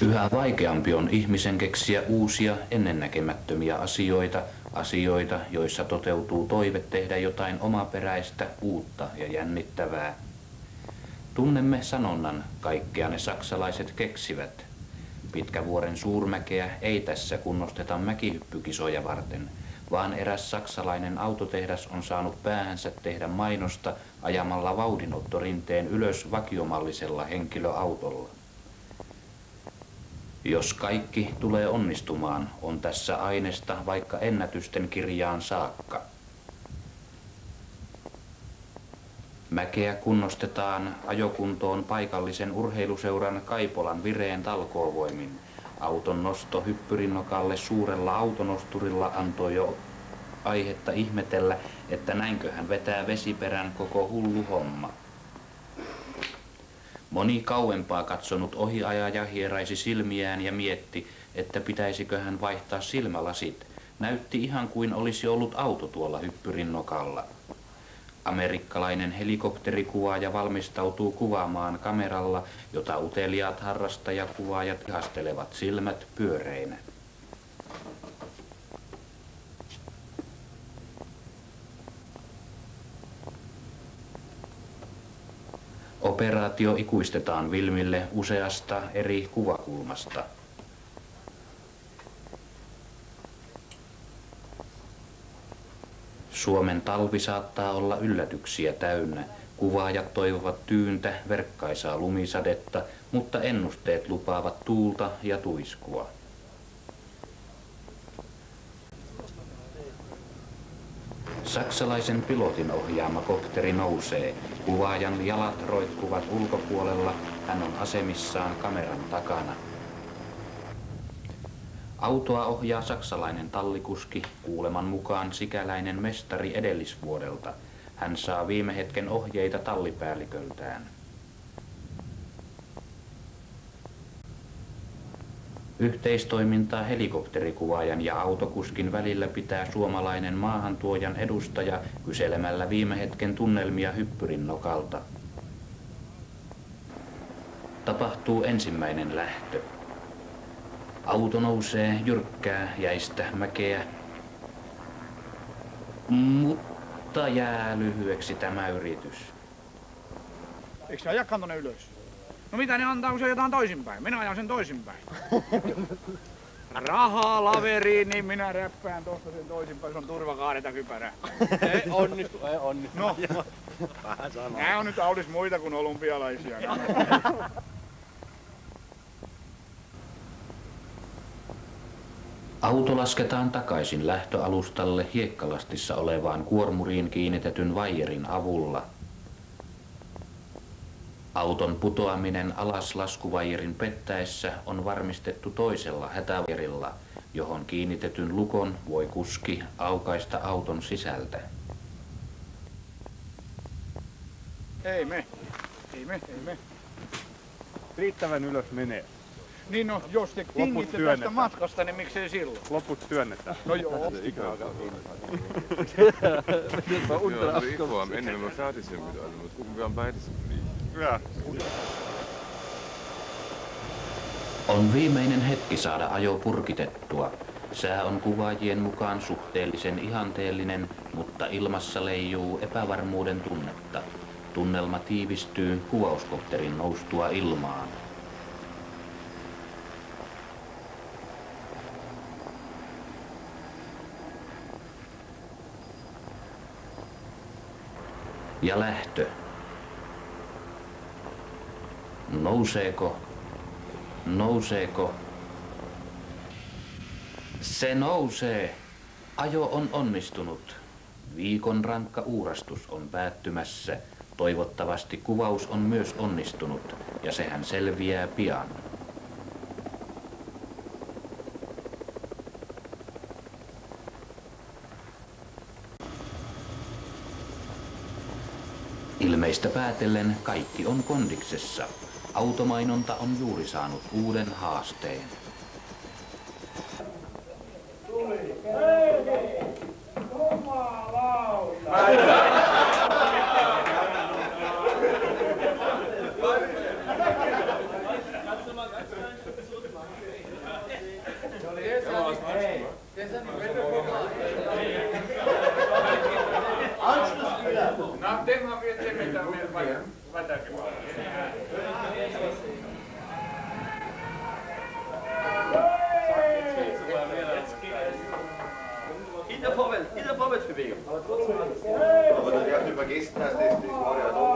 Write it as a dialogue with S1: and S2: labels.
S1: Yhä vaikeampi on ihmisen keksiä uusia ennennäkemättömiä asioita, joissa toteutuu toive tehdä jotain omaperäistä, uutta ja jännittävää. Tunnemme sanonnan, kaikkea ne saksalaiset keksivät. Pitkävuoren suurmäkeä ei tässä kunnosteta mäkihyppykisoja varten, vaan eräs saksalainen autotehdas on saanut päähänsä tehdä mainosta ajamalla vauhdinottorinteen ylös vakiomallisella henkilöautolla. Jos kaikki tulee onnistumaan, on tässä aineesta vaikka ennätysten kirjaan saakka. Mäkeä kunnostetaan ajokuntoon paikallisen urheiluseuran Kaipolan vireen talkoovoimin. Auton nosto hyppyrinnokalle suurella autonosturilla antoi jo aihetta ihmetellä, että näinköhän vetää vesiperän koko hullu homma. Moni kauempaa katsonut ohiajaja hieraisi silmiään ja mietti, että pitäisikö hän vaihtaa silmälasit. Näytti ihan kuin olisi ollut auto tuolla hyppyrinnokalla. Amerikkalainen helikopterikuvaaja valmistautuu kuvaamaan kameralla, jota uteliaat harrastajakuvaajat ihastelevat silmät pyöreinä. Operaatio ikuistetaan filmille useasta eri kuvakulmasta. Suomen talvi saattaa olla yllätyksiä täynnä. Kuvaajat toivovat tyyntä, verkkaisaa lumisadetta, mutta ennusteet lupaavat tuulta ja tuiskua. Saksalaisen pilotin ohjaama kopteri nousee. Kuvaajan jalat roikkuvat ulkopuolella. Hän on asemissaan kameran takana. Autoa ohjaa saksalainen tallikuski, kuuleman mukaan sikäläinen mestari edellisvuodelta. Hän saa viime hetken ohjeita tallipäälliköltään. Yhteistoimintaa helikopterikuvaajan ja autokuskin välillä pitää suomalainen maahantuojan edustaja kyselemällä viime hetken tunnelmia hyppyrinnokalta. Tapahtuu ensimmäinen lähtö. Auto nousee jyrkkää jäistä mäkeä, mutta jää lyhyeksi tämä yritys.
S2: Eikö se ajakaan tonne ylös? No mitä ne antaa, kun se ajetaan toisinpäin? Minä ajan sen toisinpäin. Rahaa laveriin, niin minä räppään tosta sen toisinpäin, se on turvakaareta kypärää.
S3: Ei onnistu.
S2: No, nää on nyt aulis muita kuin olympialaisia.
S1: Auto lasketaan takaisin lähtöalustalle hiekkalastissa olevaan kuormuriin kiinnitetyn vaijerin avulla. Auton putoaminen alas laskuvaijerin pettäessä on varmistettu toisella hätävaijerilla, johon kiinnitetyn lukon voi kuski aukaista auton sisältä.
S2: Ei me.
S3: Riittävän ylös menee.
S2: Niin no, jos te tingitte tästä matkasta, niin miksei silloin?
S3: Loput työnnetään.
S2: No joo.
S1: On viimeinen hetki saada ajo purkitettua. Sää on kuvaajien mukaan suhteellisen ihanteellinen, mutta ilmassa leijuu epävarmuuden tunnetta. Tunnelma tiivistyy kuvauskopterin noustua ilmaan. Ja lähtö. Nouseeko? Nouseeko? Se nousee. Ajo on onnistunut. Viikon rankka uurastus on päättymässä. Toivottavasti kuvaus on myös onnistunut, ja sehän selviää pian. Ilmeistä päätellen kaikki on kondiksessa. Automainonta on juuri saanut uuden haasteen.
S2: Na, dem haben wir jetzt 10 Meter mehr weitergebracht.
S4: In der Vorwärtsbewegung.
S5: Aber du darfst nicht vergessen, dass das war ja da